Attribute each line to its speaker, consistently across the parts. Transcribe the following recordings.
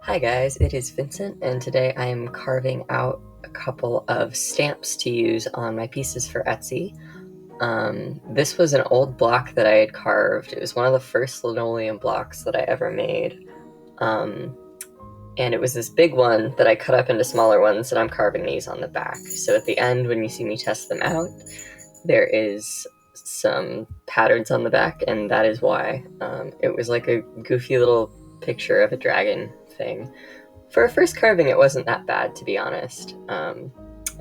Speaker 1: Hi guys, it is Vincent, and today I am carving out a couple of stamps to use on my pieces for Etsy. This was an old block that I had carved. It was one of the first linoleum blocks that I ever made. Um, and it was this big one that I cut up into smaller ones, and I'm carving these on the back. So at the end, when you see me test them out, there is some patterns on the back, and that is why. It was like a goofy little picture of a dragon thing. For a first carving, it wasn't that bad, to be honest.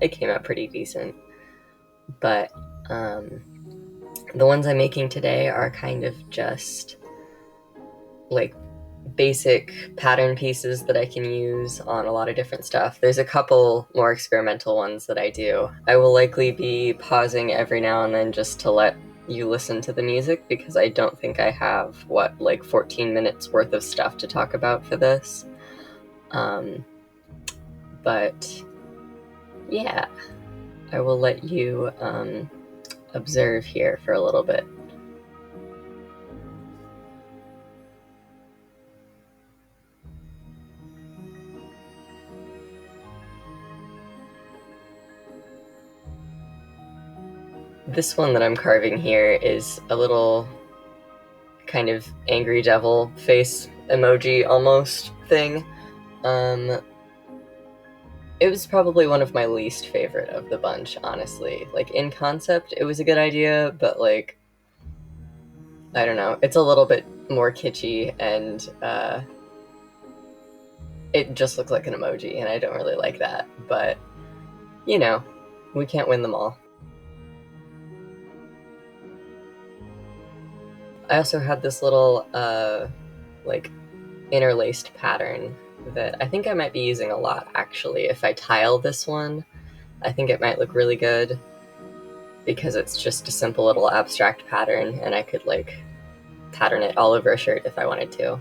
Speaker 1: It came out pretty decent. But um, the ones I'm making today are kind of just like basic pattern pieces that I can use on a lot of different stuff. There's a couple more experimental ones that I do. I will likely be pausing every now and then just to let you listen to the music because I don't think I have, like 14 minutes worth of stuff to talk about for this. But yeah, I will let you observe here for a little bit. This one that I'm carving here is a little kind of angry devil face emoji almost thing. It was probably one of my least favorite of the bunch, honestly. Like, in concept, it was a good idea, but like, I don't know, it's a little bit more kitschy, and it just looks like an emoji, and I don't really like that. But, you know, we can't win them all. I also had this little, like, interlaced pattern that I think I might be using a lot, actually. If I tile this one, I think it might look really good because it's just a simple little abstract pattern, and I could, like, pattern it all over a shirt if I wanted to.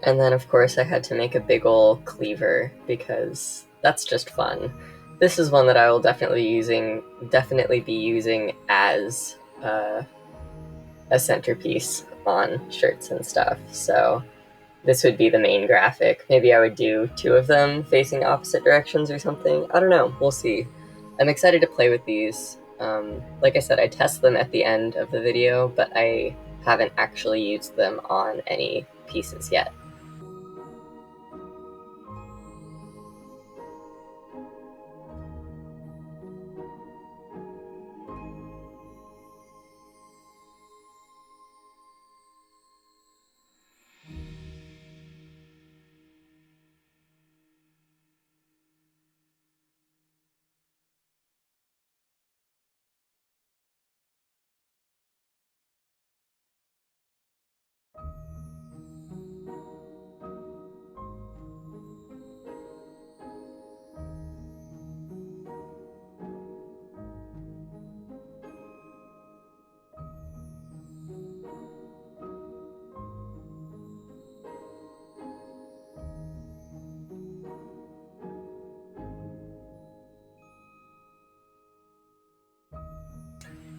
Speaker 1: And then, of course, I had to make a big ol' cleaver because that's just fun. This is one that I will definitely be using as a centerpiece on shirts and stuff. So this would be the main graphic. Maybe I would do two of them facing opposite directions or something. I don't know. We'll see. I'm excited to play with these. Like I said, I test them at the end of the video, but I haven't actually used them on any pieces yet.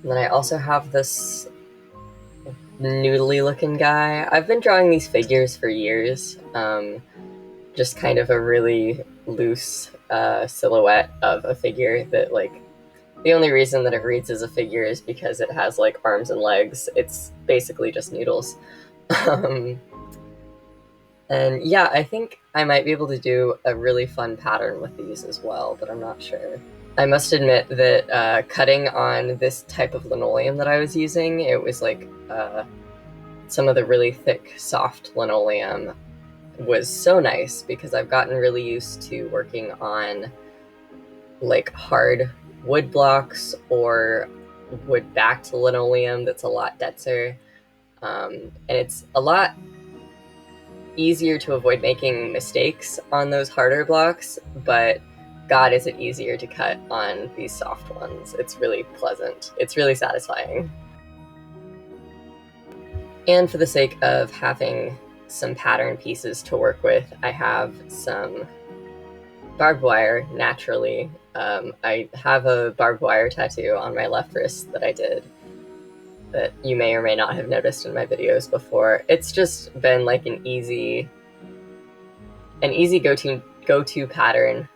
Speaker 1: And then I also have this noodly looking guy. I've been drawing these figures for years. Just kind of a really loose silhouette of a figure that, like, the only reason that it reads as a figure is because it has like arms and legs. It's basically just noodles. um, and yeah, I think I might be able to do a really fun pattern with these as well, but I'm not sure. I must admit that cutting on this type of linoleum that I was using, it was like some of the really thick, soft linoleum was so nice because I've gotten really used to working on like hard wood blocks or wood backed linoleum that's a lot denser. And it's a lot easier to avoid making mistakes on those harder blocks, but God, is it easier to cut on these soft ones. It's really pleasant. It's really satisfying. And for the sake of having some pattern pieces to work with, I have some barbed wire naturally. I have a barbed wire tattoo on my left wrist that I did that you may or may not have noticed in my videos before. It's just been like an easy go-to pattern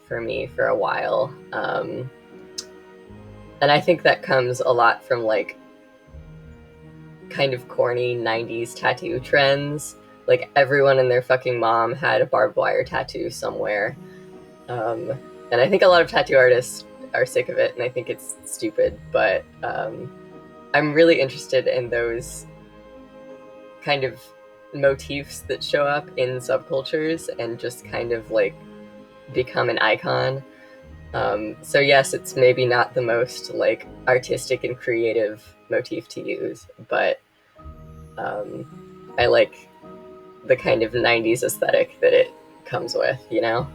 Speaker 1: for me for a while. And I think that comes a lot from like kind of corny 90s tattoo trends. Like everyone and their fucking mom had a barbed wire tattoo somewhere. And I think a lot of tattoo artists are sick of it, and I think it's stupid, but I'm really interested in those kind of motifs that show up in subcultures and just kind of like become an icon. So yes, it's maybe not the most like artistic and creative motif to use, but I like the kind of 90s aesthetic that it comes with, you know?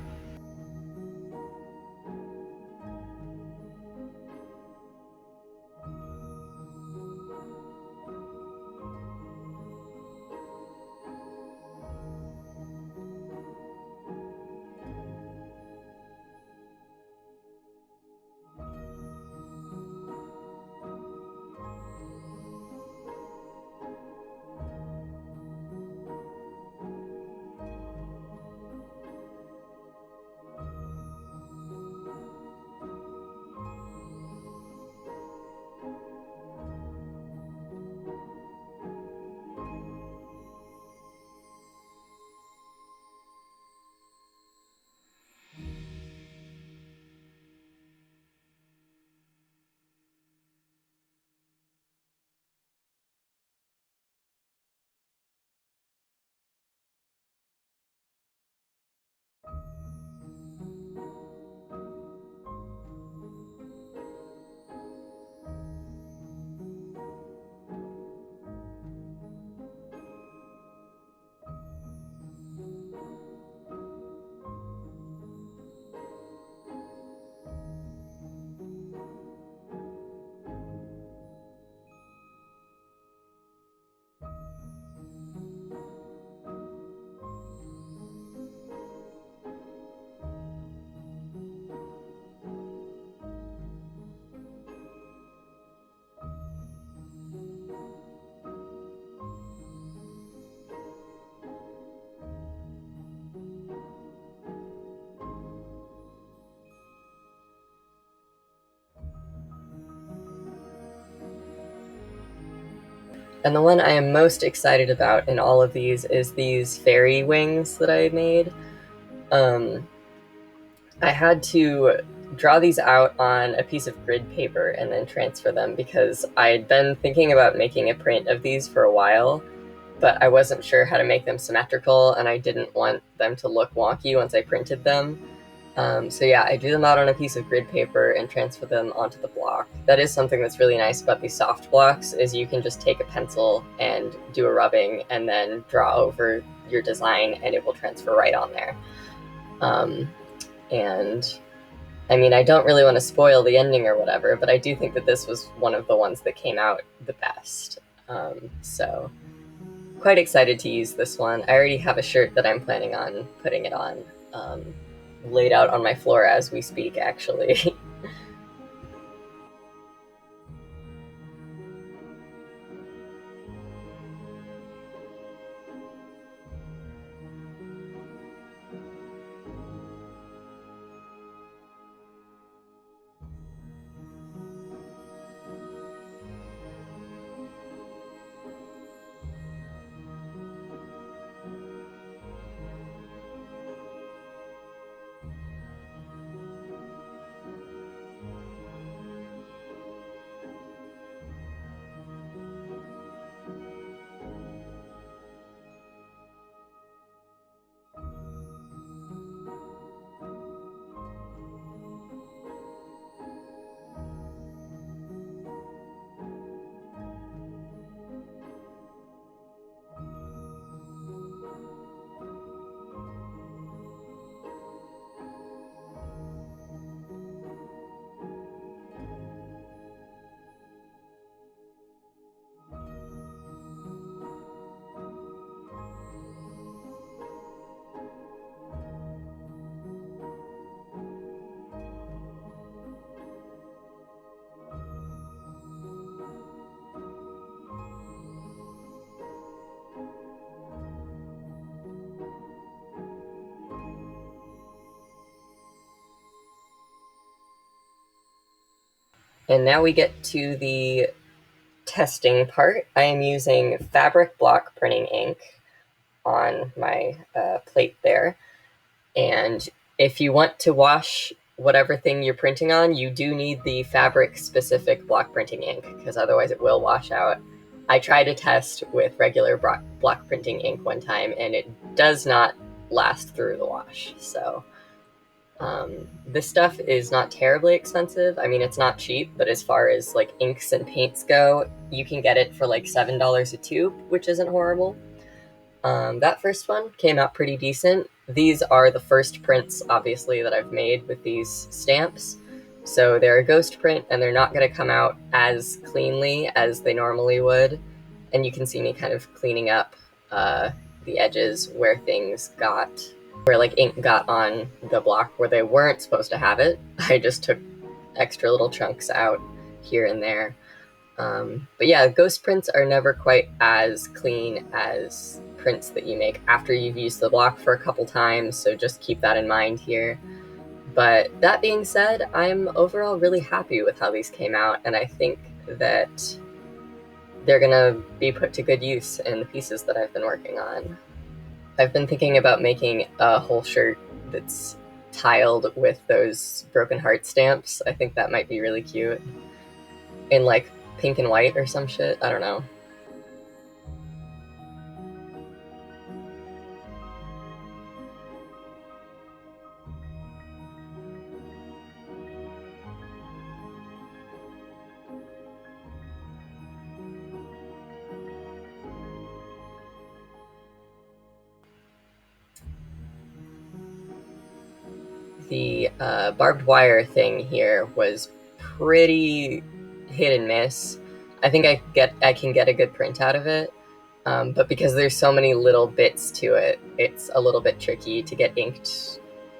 Speaker 1: And the one I am most excited about in all of these is these fairy wings that I made. Um, I had to draw these out on a piece of grid paper and then transfer them because I'd been thinking about making a print of these for a while, but I wasn't sure how to make them symmetrical and I didn't want them to look wonky once I printed them. So yeah, I drew them out on a piece of grid paper and transfer them onto the block. That is something that's really nice about these soft blocks is you can just take a pencil and do a rubbing and then draw over your design and it will transfer right on there. And I mean, I don't really want to spoil the ending or whatever, but I do think that this was one of the ones that came out the best. So quite excited to use this one. I already have a shirt that I'm planning on putting it on, laid out on my floor as we speak, actually. And now we get to the testing part. I am using fabric block printing ink on my plate there. And if you want to wash whatever thing you're printing on, you do need the fabric specific block printing ink, because otherwise it will wash out. I tried a test with regular block printing ink one time, and it does not last through the wash. So this stuff is not terribly expensive. I mean, it's not cheap, but as far as like inks and paints go, you can get it for like $7 a tube, which isn't horrible. That first one came out pretty decent. These are the first prints, obviously, that I've made with these stamps. So they're a ghost print, and they're not going to come out as cleanly as they normally would. And you can see me kind of cleaning up the edges where things got, where like ink got on the block where they weren't supposed to have it. I just took extra little chunks out here and there. But yeah, ghost prints are never quite as clean as prints that you make after you've used the block for a couple times, so just keep that in mind here. But that being said, I'm overall really happy with how these came out, and I think that they're gonna be put to good use in the pieces that I've been working on. I've been thinking about making a whole shirt that's tiled with those broken heart stamps. I think that might be really cute. In like pink and white or some shit, I don't know. The barbed wire thing here was pretty hit and miss. I think I can get a good print out of it, but because there's so many little bits to it, it's a little bit tricky to get inked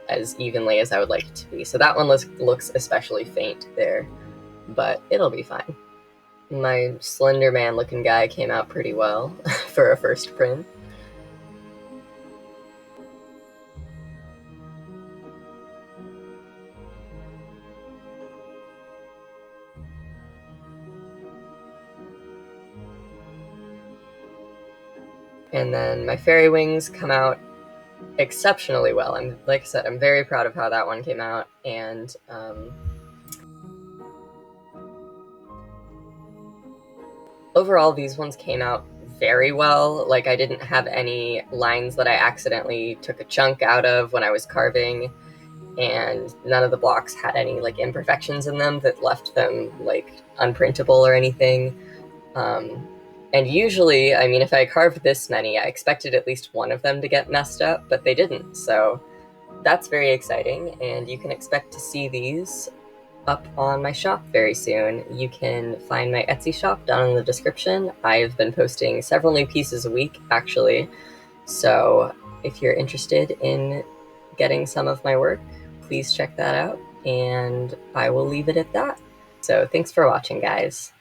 Speaker 1: as evenly as I would like it to be. So that one looks especially faint there, but it'll be fine. My Slender Man looking guy came out pretty well for a first print. And then my fairy wings come out exceptionally well. Like I said, I'm very proud of how that one came out, and overall these ones came out very well. Like, I didn't have any lines that I accidentally took a chunk out of when I was carving, and none of the blocks had any like imperfections in them that left them like unprintable or anything. And usually, I mean, if I carved this many, I expected at least one of them to get messed up, but they didn't. So that's very exciting, and you can expect to see these up on my shop very soon. You can find my Etsy shop down in the description. I've been posting several new pieces a week, actually. So if you're interested in getting some of my work, please check that out, and I will leave it at that. So thanks for watching, guys.